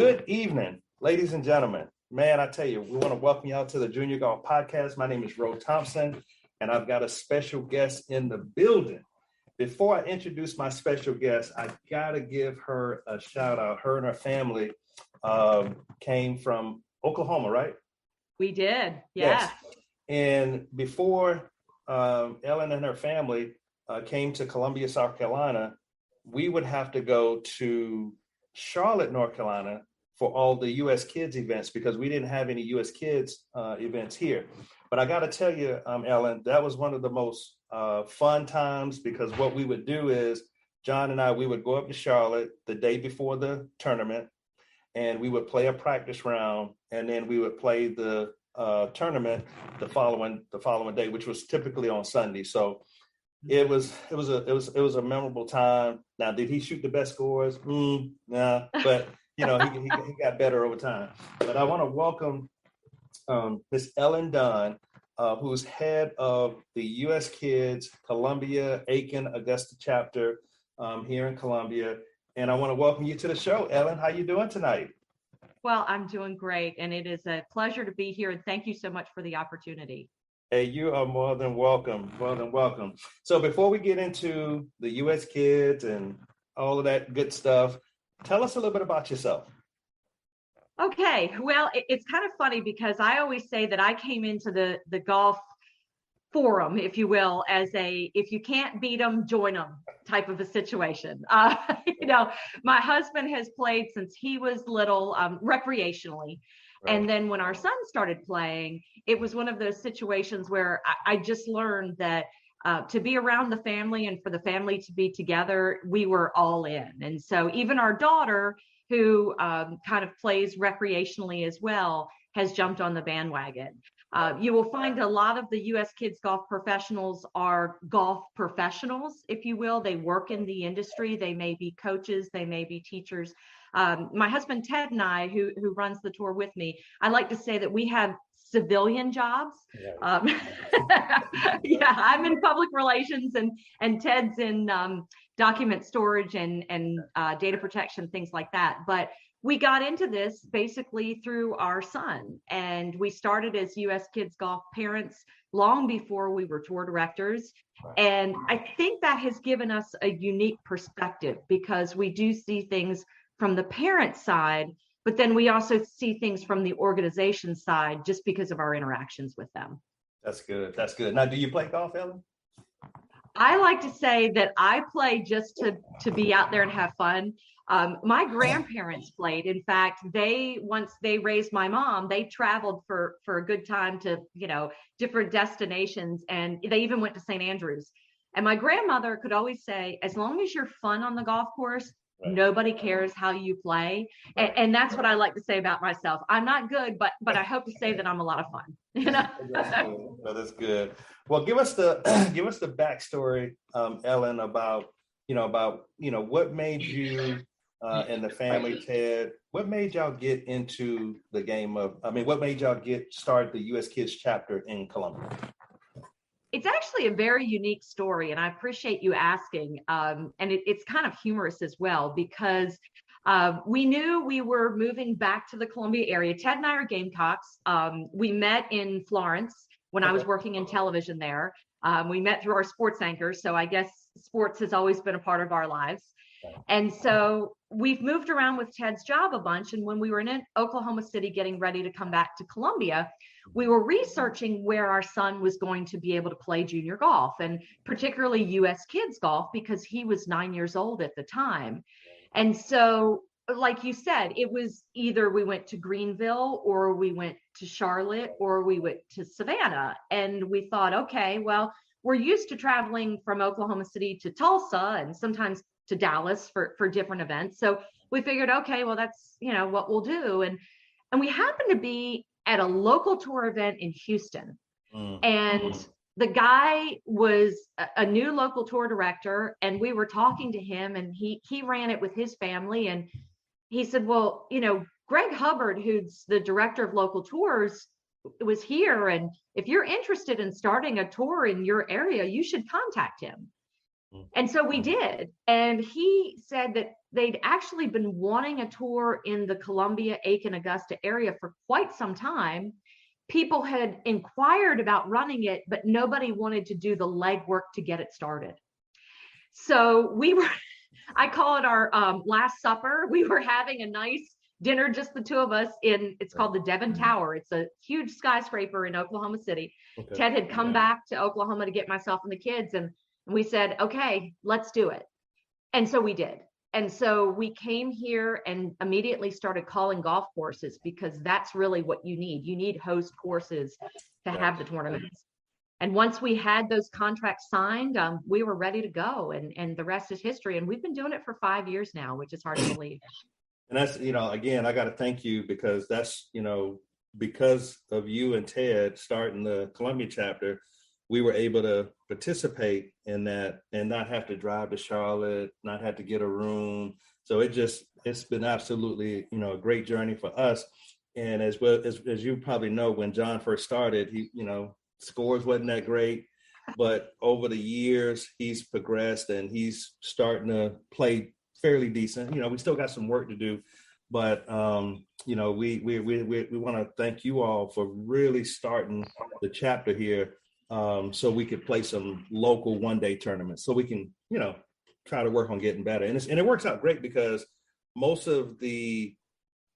Good evening, ladies and gentlemen. Man, I tell you, we want to welcome y'all to the Junior Golf Podcast. My name is Ro Thompson, and I've got a special guest in the building. Before I introduce my special guest, I got to give her a shout out. Her and her family came from Oklahoma, right? We did, yeah. Yes. And before Ellen and her family came to Columbia, South Carolina, we would have to go to Charlotte, North Carolina for all the U.S. Kids events because we didn't have any U.S. Kids events here. But I got to tell you, Ellen, that was one of the most fun times because what we would do is John and I, we would go up to Charlotte the day before the tournament and we would play a practice round and then we would play the tournament the following day, which was typically on Sunday. So it was a memorable time. Now, did he shoot the best scores? Nah, but he got better over time. But I want to welcome Miss Ellen Dunn, who's head of the U.S. Kids Columbia, Aiken, Augusta chapter here in Columbia. And I want to welcome you to the show, Ellen. How you doing tonight? Well, I'm doing great, and it is a pleasure to be here. And thank you so much for the opportunity. Hey, you are more than welcome. More than welcome. So before we get into the U.S. Kids and all of that good stuff, tell us a little bit about yourself. Okay. Well, it's kind of funny because I always say that I came into the golf forum, if you will, as if you can't beat them, join them type of a situation. My husband has played since he was little, recreationally. Right. And then when our son started playing, it was one of those situations where I just learned that to be around the family and for the family to be together, we were all in. And so even our daughter, who kind of plays recreationally as well, has jumped on the bandwagon. You will find a lot of the U.S. Kids golf professionals are golf professionals, if you will. They work in the industry. They may be coaches. They may be teachers. My husband, Ted, and I, who runs the tour with me, I like to say that we have civilian jobs. Yeah, I'm in public relations and Ted's in document storage and data protection, things like that. But we got into this basically through our son, and we started as U.S. Kids Golf parents long before we were tour directors. And I think that has given us a unique perspective because we do see things from the parent side, but then we also see things from the organization side just because of our interactions with them. That's good. That's good. Now, do you play golf, Ellen? I like to say that I play just to be out there and have fun. My grandparents played. In fact, once they raised my mom, they traveled for a good time to, different destinations, and they even went to St. Andrews. And my grandmother could always say, as long as you're fun on the golf course, right, nobody cares how you play. Right. And that's what I like to say about myself. I'm not good, but I hope to say that I'm a lot of fun. That's good. Well, give us the backstory, Ellen, about what made you and the family, Ted, what made y'all get into the game what made y'all start the U.S. Kids chapter in Columbia? It's actually a very unique story, and I appreciate you asking. And it's kind of humorous as well, because we knew we were moving back to the Columbia area. Ted and I are Gamecocks. We met in Florence when I was working in television there. We met through our sports anchors, so I guess sports has always been a part of our lives. And so we've moved around with Ted's job a bunch. And when we were in Oklahoma City getting ready to come back to Columbia, we were researching where our son was going to be able to play junior golf, and particularly U.S. Kids golf, because he was 9 years old at the time. And so, like you said, it was either we went to Greenville or we went to Charlotte or we went to Savannah. And we thought, okay, well, we're used to traveling from Oklahoma City to Tulsa and sometimes to Dallas for different events. So we figured, okay, well, that's, what we'll do. And we happened to be at a local tour event in Houston. And the guy was a new local tour director, and we were talking to him, and he ran it with his family. And he said, well, Greg Hubbard, who's the director of local tours, was here. And if you're interested in starting a tour in your area, you should contact him. And so we did. And he said that they'd actually been wanting a tour in the Columbia, Aiken, Augusta area for quite some time. People had inquired about running it, but nobody wanted to do the legwork to get it started. So I call it our last supper. We were having a nice dinner, just the two of us it's called the Devon Tower. It's a huge skyscraper in Oklahoma City. Okay. Ted had come back to Oklahoma to get myself and the kids, and we said, okay, let's do it. And so we did. And so we came here and immediately started calling golf courses, because that's really what you need. You need host courses to have the tournaments. And once we had those contracts signed, we were ready to go, and the rest is history. And we've been doing it for 5 years now, which is hard to believe. And that's, again, I got to thank you, because that's, because of you and Ted starting the Columbia chapter, we were able to participate in that and not have to drive to Charlotte, not have to get a room. So it's been absolutely, a great journey for us. And as well as you probably know, when John first started, he, scores wasn't that great, but over the years he's progressed and he's starting to play fairly decent. We still got some work to do, but we want to thank you all for really starting the chapter here, so we could play some local one-day tournaments, so we can try to work on getting better. And it works out great, because most of the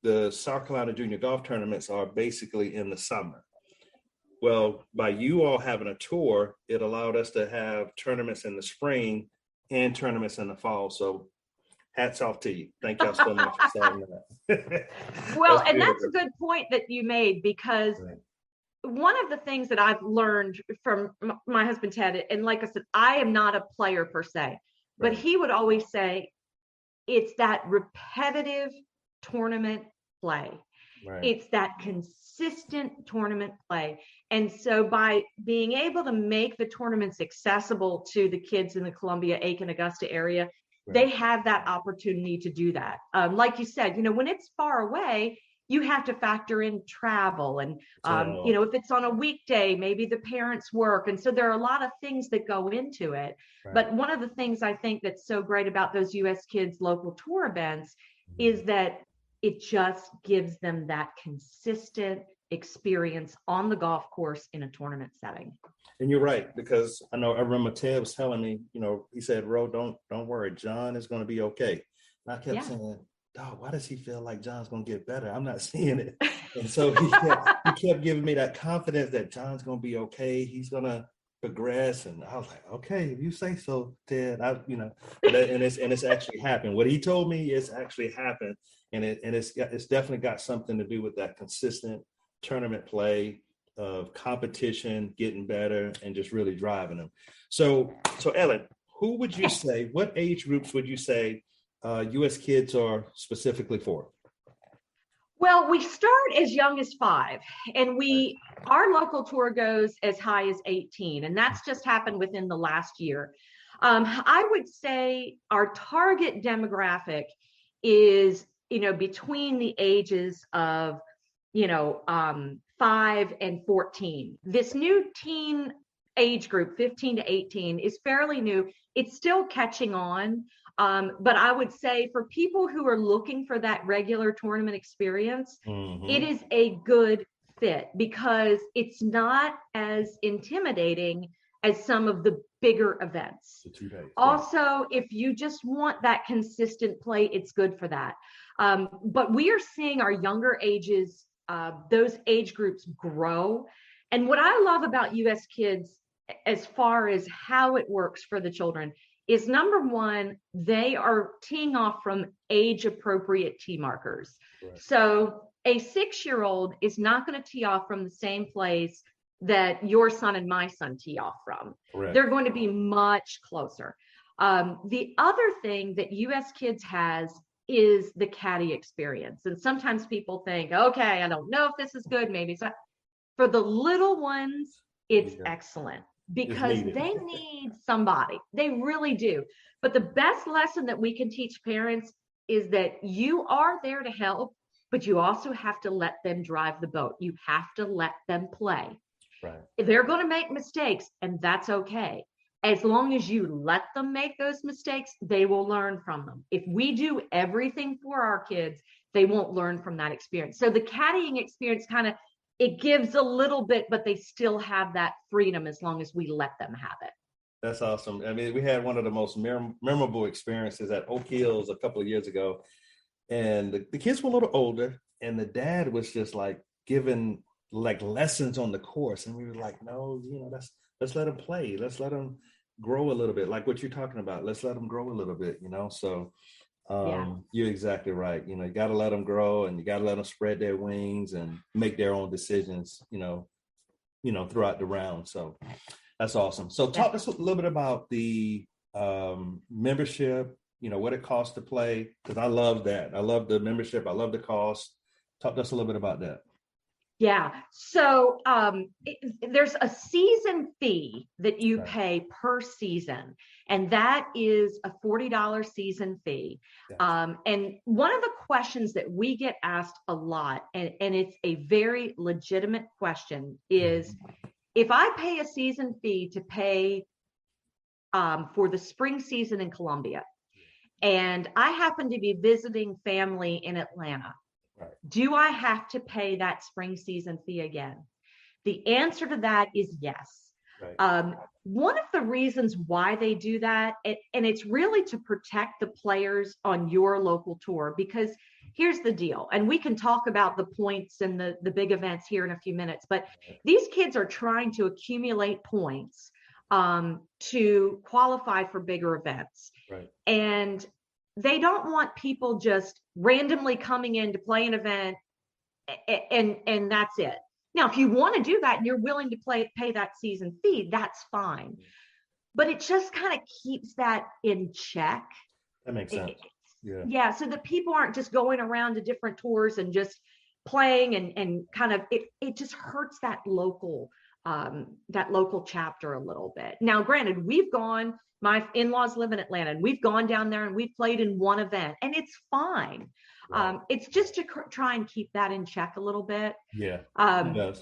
South Carolina junior golf tournaments are basically in the summer. Well, by you all having a tour, it allowed us to have tournaments in the spring and tournaments in the fall. So hats off to you. Thank y'all so much for starting that. Well, and that's a good point that you made, because one of the things that I've learned from my husband, Ted, and like I said, I am not a player per se, but he would always say, it's that repetitive tournament play. Right. It's that consistent tournament play. And so by being able to make the tournaments accessible to the kids in the Columbia, Aiken, Augusta area, they have that opportunity to do that. Like you said, when it's far away, you have to factor in travel. And, if it's on a weekday, maybe the parents work. And so there are a lot of things that go into it. Right. But one of the things I think that's so great about those U.S. Kids local tour events is that it just gives them that consistent experience on the golf course in a tournament setting. And you're right, because I remember Ted was telling me, he said, Ro, don't worry, John is going to be okay. And I kept saying, dog, why does he feel like John's going to get better? I'm not seeing it. And so he kept giving me that confidence that John's going to be okay. He's going to progress. And I was like, okay, if you say so, Ted, and it's actually happened. What he told me is actually happened. And it's definitely got something to do with that consistent tournament play, of competition, getting better, and just really driving them. So Ellen, who would you say, what age groups would you say U.S. Kids are specifically for? Well, we start as young as 5, and our local tour goes as high as 18, and that's just happened within the last year. I would say our target demographic is, between the ages of, 5 and 14. This new teen age group, 15 to 18, is fairly new. It's still catching on. But I would say for people who are looking for that regular tournament experience, it is a good fit, because it's not as intimidating as some of the bigger events. Also, if you just want that consistent play, it's good for that. But we are seeing our younger ages, those age groups grow. And what I love about U.S. Kids, as far as how it works for the children, is number one, they are teeing off from age appropriate tee markers. Right. So a 6-year-old is not going to tee off from the same place that your son and my son tee off from. Correct. They're going to be much closer. The other thing that U.S. Kids has is the caddy experience. And sometimes people think, okay, I don't know if this is good. Maybe it's not. For the little ones, it's excellent, because they need somebody. They really do. But the best lesson that we can teach parents is that you are there to help, but you also have to let them drive the boat. You have to let them play. Right. They're going to make mistakes, and that's okay. as long as you let them make those mistakes, they will learn from them. If we do everything for our kids, they won't learn from that experience. So the caddying experience kind of, it gives a little bit, but they still have that freedom as long as we let them have it. That's awesome. I mean, we had one of the most memorable experiences at Oak Hills a couple of years ago, and the kids were a little older, and the dad was just like giving like lessons on the course, and we were like, no, let's let them play, let's let them grow a little bit, like what you're talking about. Let's let them grow a little bit, So you're exactly right. You got to let them grow, and you got to let them spread their wings and make their own decisions, throughout the round. So that's awesome. So talk to us a little bit about the membership, what it costs to play, because I love that. I love the membership. I love the cost. Talk to us a little bit about that. Yeah. So there's a season fee that you pay per season, and that is a $40 season fee. And one of the questions that we get asked a lot, and it's a very legitimate question, is if I pay a season fee to pay for the spring season in Columbia, and I happen to be visiting family in Atlanta, do I have to pay that spring season fee again? The answer to that is yes. One of the reasons why they do that, and it's really to protect the players on your local tour, because here's the deal, and we can talk about the points and the big events here in a few minutes, but these kids are trying to accumulate points to qualify for bigger events. And they don't want people just randomly coming in to play an event and that's it. Now, if you want to do that and you're willing to pay that season fee, that's fine. But it just kind of keeps that in check. That makes sense. Yeah. So that people aren't just going around to different tours and just playing and kind of, it just hurts that local chapter a little bit. Now, granted, my in-laws live in Atlanta, and we've gone down there and we've played in one event, and it's fine. It's just to try and keep that in check a little bit. Yeah, it does.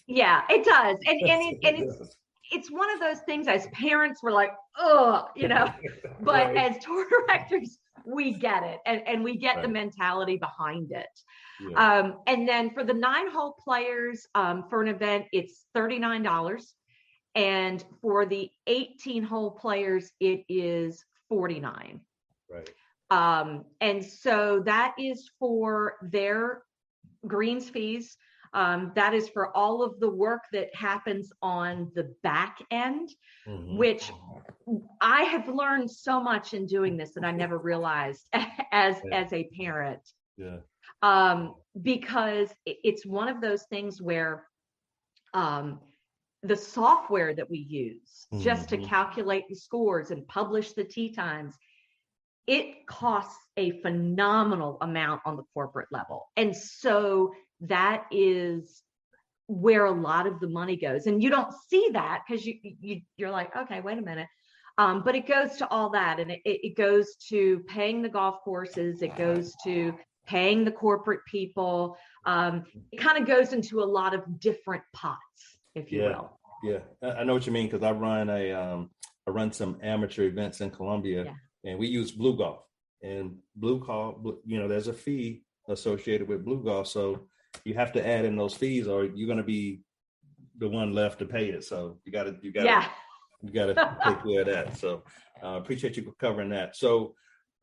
Yeah, it does. And it's one of those things, as parents, we're like, oh, but as tour directors, we get it. And we get the mentality behind it. And then for the 9-hole players, for an event, it's $39. And for the 18-hole players, it is $49. And so that is for their greens fees. That is for all of the work that happens on the back end, which I have learned so much in doing this that I never realized as a parent. Because it's one of those things where the software that we use just to calculate the scores and publish the tee times, it costs a phenomenal amount on the corporate level. And so that is where a lot of the money goes. And you don't see that because you're like, okay, wait a minute. But it goes to all that. And it goes to paying the golf courses. It goes to paying the corporate people. It kind of goes into a lot of different pots, if you will. Yeah, I know what you mean, because I run some amateur events in Columbia, and we use Blue Golf. And Blue Golf, there's a fee associated with Blue Golf, so you have to add in those fees, or you're going to be the one left to pay it. So you got to take care of that. So appreciate you covering that. So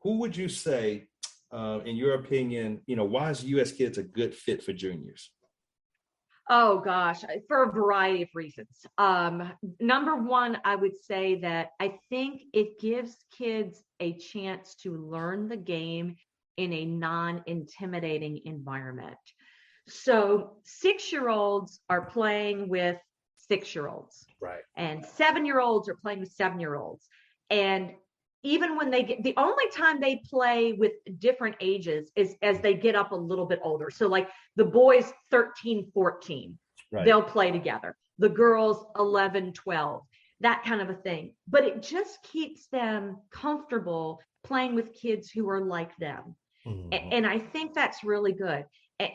who would you say, in your opinion, why is U.S. Kids a good fit for juniors? Oh gosh, for a variety of reasons. Number one, I would say that I think it gives kids a chance to learn the game in a non-intimidating environment. So 6-year-olds are playing with 6-year-olds. And 7-year-olds are playing with 7-year-olds. And even when the only time they play with different ages is as they get up a little bit older. So like the boys 13, 14, they'll play together. The girls 11, 12, that kind of a thing. But it just keeps them comfortable playing with kids who are like them. And I think that's really good.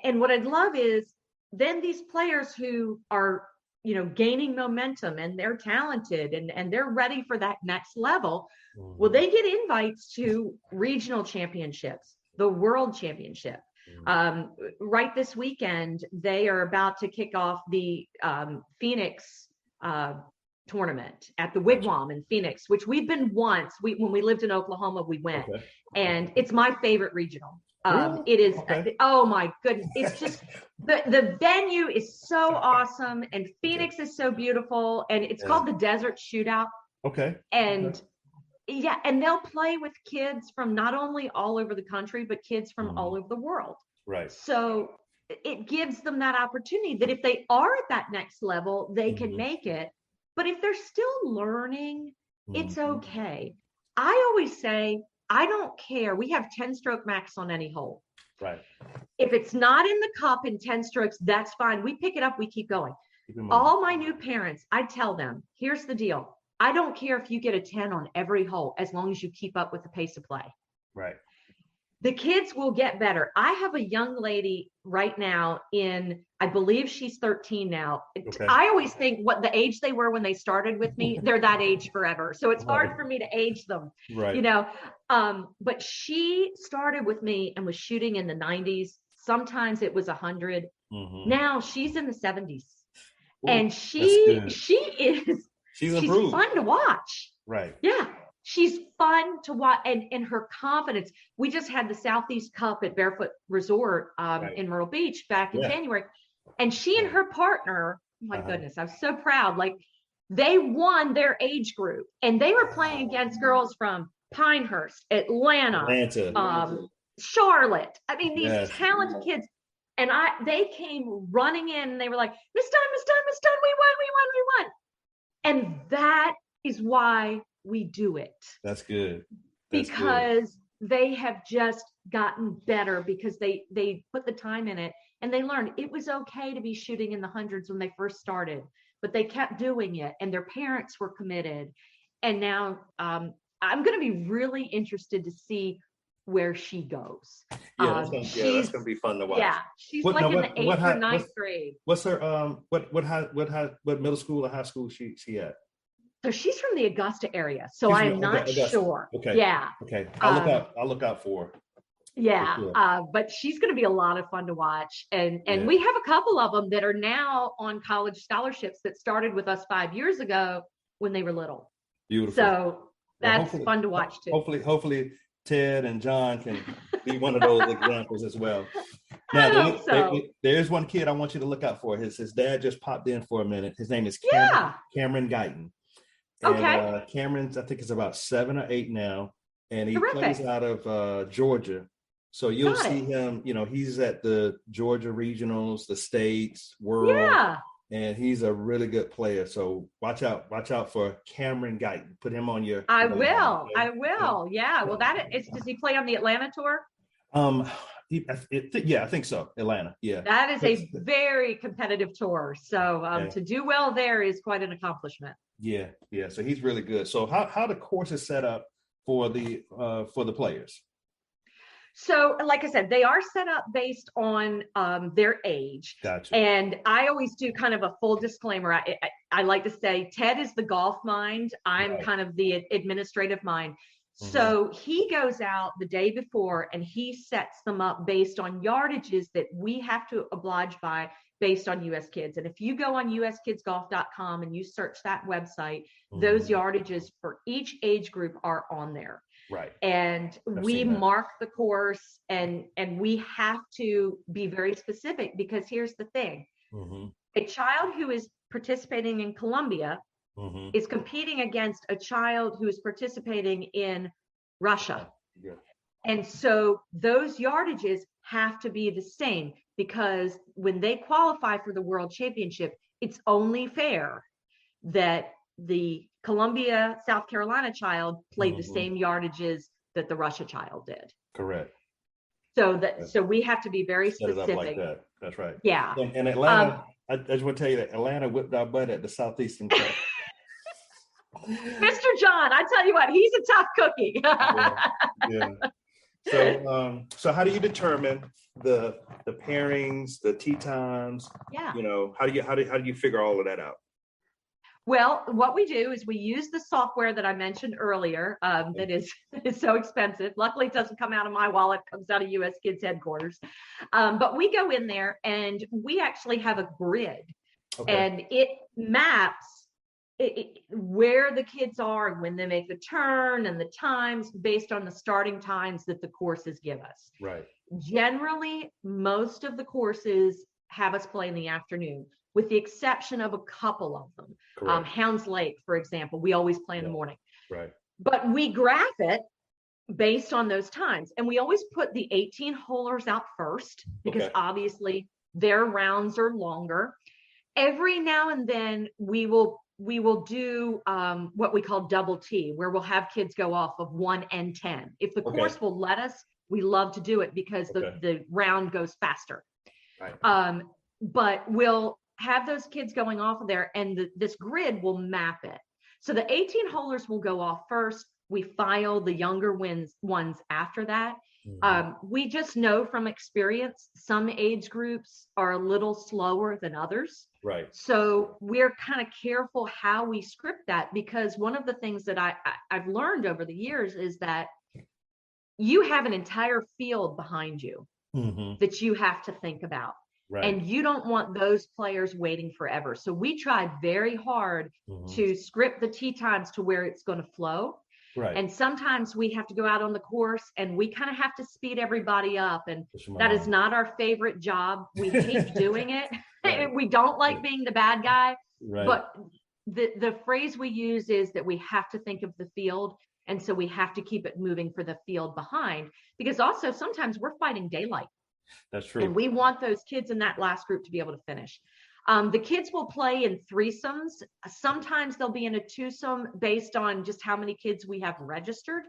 And what I'd love is then these players who are gaining momentum, and they're talented, and they're ready for that next level. Mhm. Well, they get invites to regional championships, the world championship. Right this weekend, they are about to kick off the Phoenix tournament at the Wigwam in Phoenix, which we've been once. When we lived in Oklahoma, we went, and it's my favorite regional. Really? It is. Okay. Oh my goodness! It's just the venue is so awesome, and Phoenix is so beautiful, and it's called the Desert Shootout. Okay. And yeah, and they'll play with kids from not only all over the country, but kids from all over the world. Right. So it gives them that opportunity that if they are at that next level, they can make it. But if they're still learning, it's okay. I always say, I don't care. We have 10 stroke max on any hole. Right. If it's not in the cup in 10 strokes, that's fine. We pick it up, we keep going. All my new parents, I tell them, here's the deal. I don't care if you get a 10 on every hole, as long as you keep up with the pace of play. Right. The kids will get better. I have a young lady right now I believe she's 13 now. Okay. I always think what the age they were when they started with me, they're that age forever. So it's hard for me to age them, right. But she started with me and was shooting in the 90s. Sometimes it was 100. Now she's in the 70s. Ooh, and she's fun to watch. Right. Yeah. She's fun to watch, and her confidence. We just had the Southeast Cup at Barefoot Resort in Myrtle Beach back in January. And she and her partner, oh my goodness, I was so proud. Like, they won their age group, and they were playing against girls from Pinehurst, Atlanta, Charlotte. I mean, these talented kids. And they came running in, and they were like, Miss Dunn, we won. And that is why we do it. That's good. Because they have just gotten better, because they put the time in it, and they learned it was okay to be shooting in the hundreds when they first started, but they kept doing it, and their parents were committed. And now I'm going to be really interested to see where she goes. That's going to be fun to watch. Yeah, she's in the 8th or 9th grade. What's her what middle school or high school she at? So she's from the Augusta area. So I am not sure. Okay. Yeah. Okay. I'll look out for her. Yeah. Sure. But she's going to be a lot of fun to watch. And we have a couple of them that are now on college scholarships that started with us 5 years ago when they were little. Beautiful. So that's fun to watch too. Hopefully Ted and John can be one of those examples as well. Now, there's one kid I want you to look out for. His dad just popped in for a minute. His name is Cameron Guyton. And Cameron's, I think, is about 7 or 8 now, and he plays out of Georgia. So you'll see him. He's at the Georgia regionals, the states, world, and he's a really good player. So watch out for Cameron Guyton. Put him on your. I will. Yeah. Well, does he play on the Atlanta tour? I think so. Atlanta. Yeah. That is a very competitive tour. So to do well there is quite an accomplishment. Yeah. So he's really good. So how the course is set up for the players? So, like I said, they are set up based on their age. Gotcha. And I always do kind of a full disclaimer. I like to say Ted is the golf mind. I'm kind of the administrative mind. So he goes out the day before and he sets them up based on yardages that we have to oblige by based on US Kids. And if you go on uskidsgolf.com and you search that website, those yardages for each age group are on there. Right. And we mark the course, and we have to be very specific, because here's the thing. A child who is participating in Colombia is competing against a child who is participating in Russia. Yeah. And so those yardages have to be the same, because when they qualify for the World Championship, it's only fair that the Columbia, South Carolina child played the same yardages that the Russia child did. Correct. So we have to be very specific. Set it up like that. That's right. Yeah. And Atlanta, I just want to tell you that Atlanta whipped our butt at the Southeastern Cup. Mr. John, I tell you what, he's a tough cookie. Yeah. So how do you determine the pairings, the tee times? Yeah. How do you figure all of that out? Well, what we do is we use the software that I mentioned earlier that is so expensive. Luckily, it doesn't come out of my wallet, it comes out of US Kids headquarters. But we go in there and we actually have a grid, and it maps where the kids are and when they make the turn and the times based on the starting times that the courses give us. Right. Generally, most of the courses have us play in the afternoon, with the exception of a couple of them. Hounds Lake, for example, we always play in the morning. Right. But we graph it based on those times. And we always put the 18-holers out first because obviously their rounds are longer. Every now and then we will do what we call double T, where we'll have kids go off of 1 and 10. If the course will let us, we love to do it because the round goes faster. Right. But we'll have those kids going off of there, and this grid will map it. So the 18-holers will go off first. We file the younger ones after that. We just know from experience, some age groups are a little slower than others. Right. So we're kind of careful how we script that, because one of the things that I've learned over the years is that you have an entire field behind you that you have to think about. Right. And you don't want those players waiting forever. So we try very hard to script the tee times to where it's going to flow. Right. And sometimes we have to go out on the course and we kind of have to speed everybody up. And that is not our favorite job. We hate doing it. Right. We don't like being the bad guy. Right. But the phrase we use is that we have to think of the field. And so we have to keep it moving for the field behind, because also sometimes we're fighting daylight. That's true. And we want those kids in that last group to be able to finish. The kids will play in threesomes. Sometimes they'll be in a twosome based on just how many kids we have registered,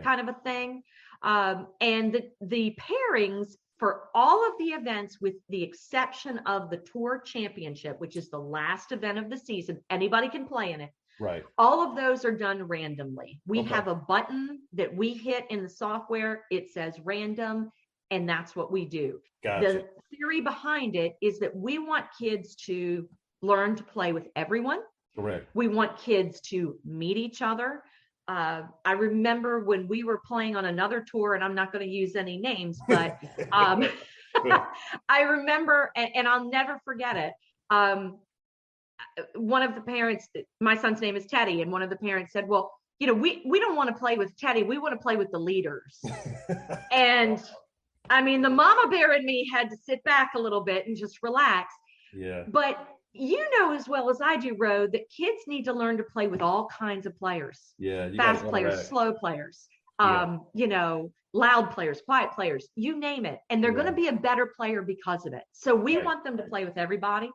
kind of a thing. And the pairings for all of the events, with the exception of the Tour Championship, which is the last event of the season, anybody can play in it. Right. All of those are done randomly. We have a button that we hit in the software. It says random. And that's what we do. Gotcha. The theory behind it is that we want kids to learn to play with everyone. Correct. We want kids to meet each other. I remember when we were playing on another tour, and I'm not going to use any names, but I remember, and I'll never forget it. One of the parents, my son's name is Teddy, and one of the parents said, well, we don't want to play with Teddy. We want to play with the leaders. And I mean, the mama bear in me had to sit back a little bit and just relax. Yeah. But you know as well as I do, Ro, that kids need to learn to play with all kinds of players. Yeah. Fast players, slow players, loud players, quiet players, you name it. And they're going to be a better player because of it. So we want them to play with everybody.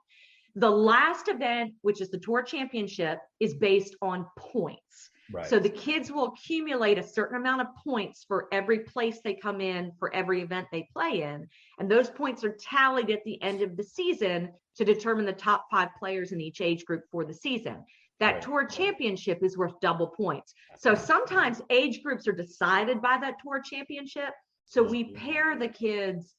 The last event, which is the Tour Championship, is based on points. Right. So the kids will accumulate a certain amount of points for every place they come in, for every event they play in. And those points are tallied at the end of the season to determine the top 5 players in each age group for the season. That Tour Championship is worth double points. So sometimes age groups are decided by that Tour Championship. So we pair the kids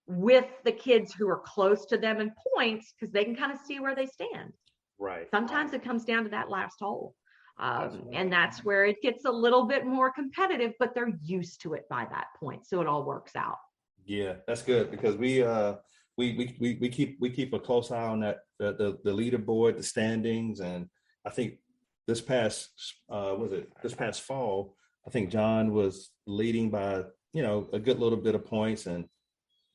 with the kids who are close to them in points, because they can kind of see where they stand. Right. Sometimes it comes down to that last hole. And that's where it gets a little bit more competitive, but they're used to it by that point. So it all works out. Yeah, that's good, because we keep a close eye on that, the leaderboard, the standings. And I think this past fall, I think John was leading by, a good little bit of points. And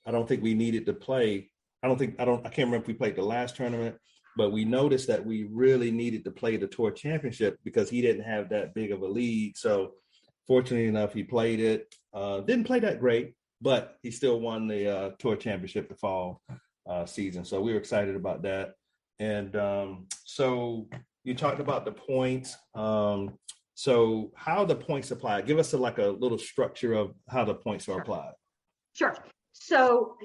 I don't think we needed to play. I can't remember if we played the last tournament, but we noticed that we really needed to play the Tour Championship because he didn't have that big of a lead. So fortunately enough, he played it. Didn't play that great, but he still won the Tour Championship the fall season. So we were excited about that. And so you talked about the points. So how the points apply? Give us a little structure of how the points are applied. Sure. So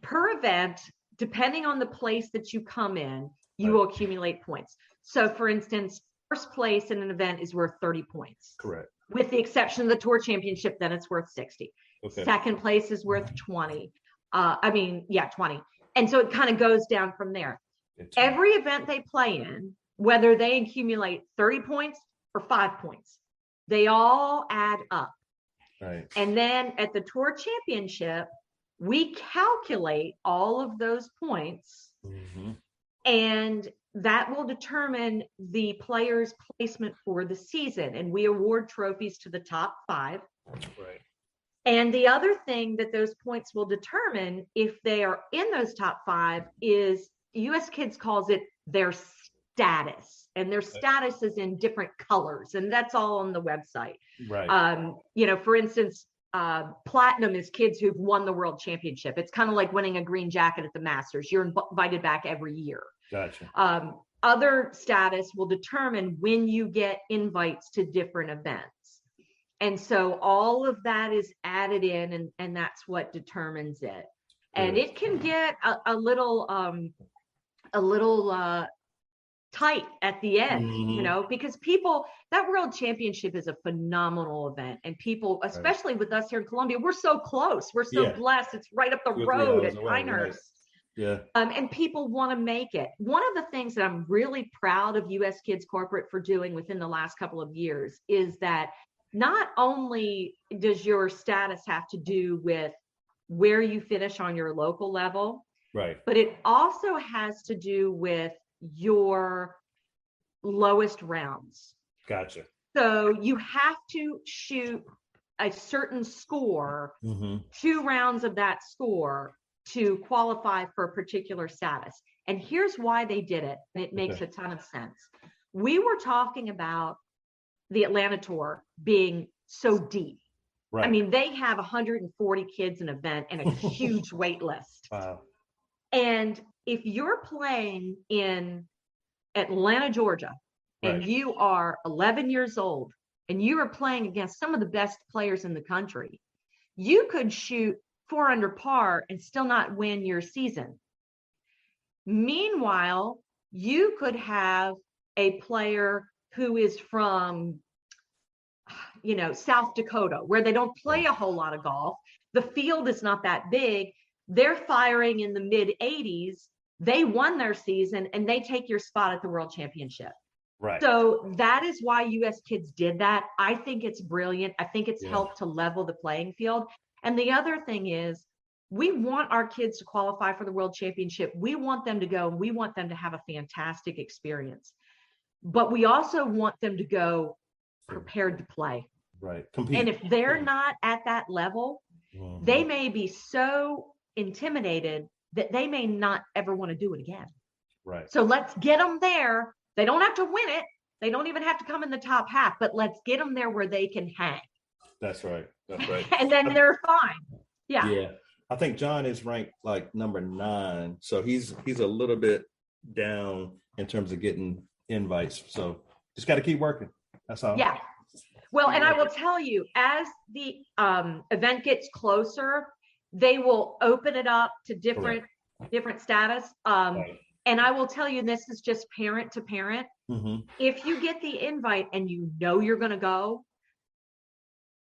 per event, depending on the place that you come in, you will accumulate points. So for instance, first place in an event is worth 30 points. Correct. With the exception of the Tour Championship, then it's worth 60. Okay. Second place is worth 20. 20. And so it kind of goes down from there. Every event they play in, whether they accumulate 30 points or 5 points, they all add up. Right. And then at the tour championship, we calculate all of those points, and that will determine the player's placement for the season. And we award trophies to the top 5. Right. And the other thing that those points will determine if they are in those top 5 is US Kids calls it their status. And their status is in different colors. And that's all on the website. Right. For instance, platinum is kids who've won the world championship. It's kind of like winning a green jacket at the Masters. You're invited back every year. Gotcha. Other status will determine when you get invites to different events. And so all of that is added in, and that's what determines it. And it can get a little tight at the end, because that world championship is a phenomenal event. And people, especially with us here in Columbia, we're so close. We're so blessed. It's right up the road at Pinehurst. Yeah. And people want to make it. One of the things that I'm really proud of US Kids Corporate for doing within the last couple of years is that not only does your status have to do with where you finish on your local level, right, but it also has to do with your lowest rounds. Gotcha. So you have to shoot a certain score, 2 rounds of that score to qualify for a particular status. And here's why they did it. And it makes a ton of sense. We were talking about the Atlanta tour being so deep. Right. I mean, they have 140 kids an event and a huge wait list. Wow. And if you're playing in Atlanta, Georgia, and you are 11 years old and you are playing against some of the best players in the country, you could shoot 4 under par and still not win your season. Meanwhile, you could have a player who is from, South Dakota, where they don't play a whole lot of golf. The field is not that big. They're firing in the mid 80s. They won their season and they take your spot at the World Championship. Right. So that is why US Kids did that. I think it's brilliant. I think it's helped to level the playing field. And the other thing is, we want our kids to qualify for the World Championship. We want them to go, and we want them to have a fantastic experience. But we also want them to go prepared to play. Right. Compete. And if they're not at that level, they may be so intimidated that they may not ever want to do it again. Right. So let's get them there. They don't have to win it. They don't even have to come in the top half, but let's get them there where they can hang. That's right. That's right. And then they're fine. Yeah. Yeah. I think John is ranked like number 9. So he's a little bit down in terms of getting invites. So just got to keep working. That's all. Yeah. Well, and I will tell you, as the event gets closer, they will open it up to different status. And I will tell you, this is just parent to parent. If you get the invite and you know you're going to go,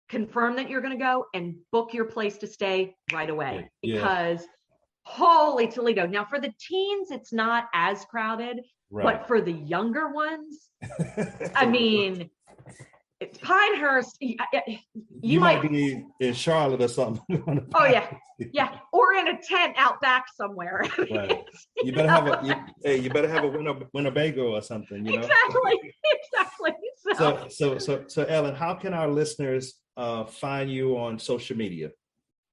confirm that you're going to go and book your place to stay right away. Because holy Toledo. Now, for the teens, it's not as crowded, but for the younger ones, I mean, it's Pinehurst. You might be in Charlotte or something. Oh yeah, or in a tent out back somewhere. Right. You better have a Winnebago or something. Exactly. So Ellen, how can our listeners find you on social media?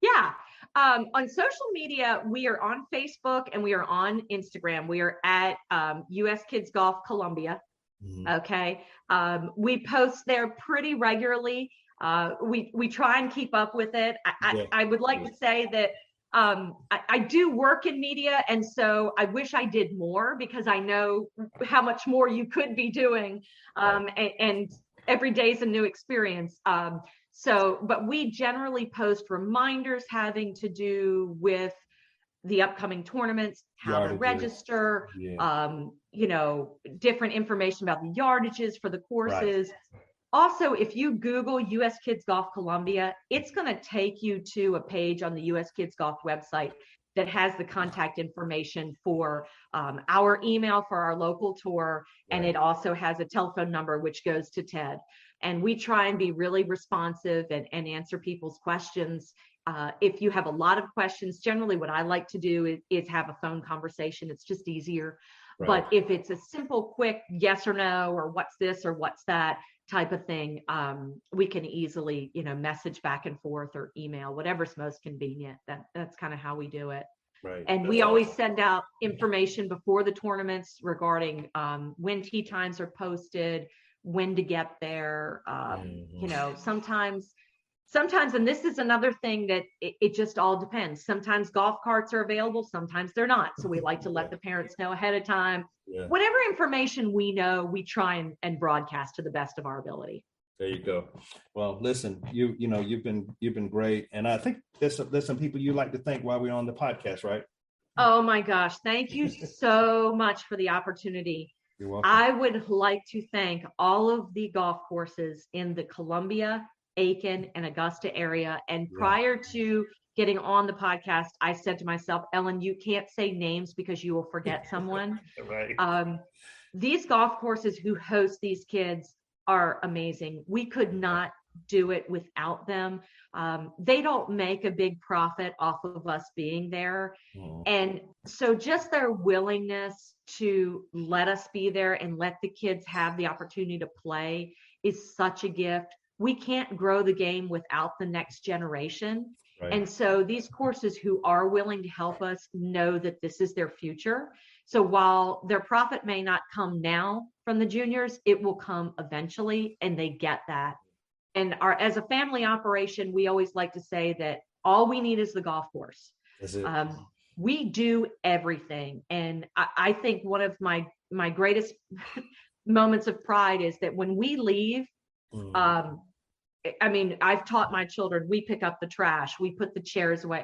Yeah. On social media, we are on Facebook and we are on Instagram. We are at US Kids Golf Columbia. Okay. We post there pretty regularly. We try and keep up with it. I would like to say that I do work in media, and so I wish I did more, because I know how much more you could be doing. And every day is a new experience. But we generally post reminders having to do with the upcoming tournaments, how to register, different information about the yardages for the courses. Also, if you Google U.S. Kids Golf Columbia, it's going to take you to a page on the U.S. Kids Golf website that has the contact information for our email for our local tour. And it also has a telephone number, which goes to Ted. And we try and be really responsive and answer people's questions. If you have a lot of questions, generally what I like to do is have a phone conversation. It's just easier. Right. But if it's a simple, quick yes or no, or what's this or what's that type of thing, we can easily, message back and forth or email, whatever's most convenient. That's kind of how we do it. Right. And we always send out information before the tournaments regarding when tee times are posted, when to get there. Sometimes, and this is another thing that it just all depends. Sometimes golf carts are available, sometimes they're not. So we like to let the parents know ahead of time. Yeah. Whatever information we know, we try and broadcast to the best of our ability. There you go. Well, listen, you've been great, and I think there's some people you like to thank while we're on the podcast, right? Oh my gosh, thank you so much for the opportunity. You're welcome. I would like to thank all of the golf courses in the Columbia, Aiken, and Augusta area. And prior to getting on the podcast, I said to myself, Ellen, you can't say names because you will forget someone. Right. These golf courses who host these kids are amazing. We could not do it without them. They don't make a big profit off of us being there. And so just their willingness to let us be there and let the kids have the opportunity to play is such a gift. We can't grow the game without the next generation. Right. And so these courses who are willing to help us know that this is their future. So while their profit may not come now from the juniors, it will come eventually, and they get that. And as a family operation, we always like to say that all we need is the golf course. We do everything. And I think one of my greatest moments of pride is that when we leave, I've taught my children, we pick up the trash, we put the chairs away.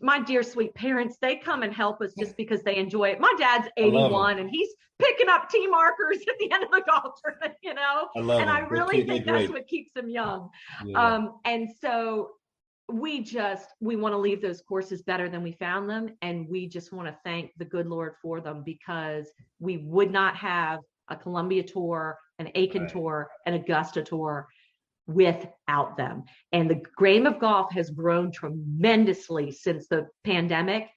My dear sweet parents, they come and help us just because they enjoy it. My dad's 81 and he's picking up tee markers at the end of the golf tournament, I really think that's what keeps them young. Yeah. And so we want to leave those courses better than we found them. And we just want to thank the good Lord for them, because we would not have a Columbia tour, an Aiken tour, an Augusta tour without them. And the game of golf has grown tremendously since the pandemic.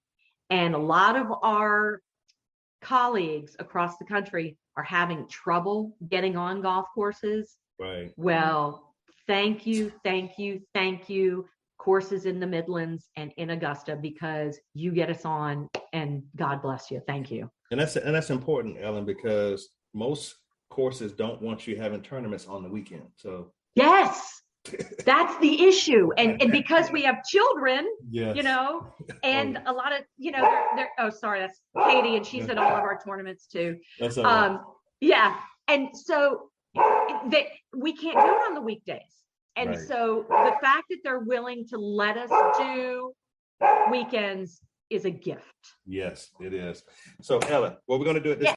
And a lot of our colleagues across the country are having trouble getting on golf courses. Right. Well, thank you, courses in the Midlands and in Augusta, because you get us on, and God bless you. Thank you. And that's important, Ellen, because most courses don't want you having tournaments on the weekend. So yes, that's the issue. And because we have children, and a lot of, they're oh, sorry, that's Katie, and she's at all of our tournaments too. That's all right. Yeah. And so we can't do it on the weekdays. And so the fact that they're willing to let us do weekends is a gift. Yes, it is. So Ellen, what we're going to do at this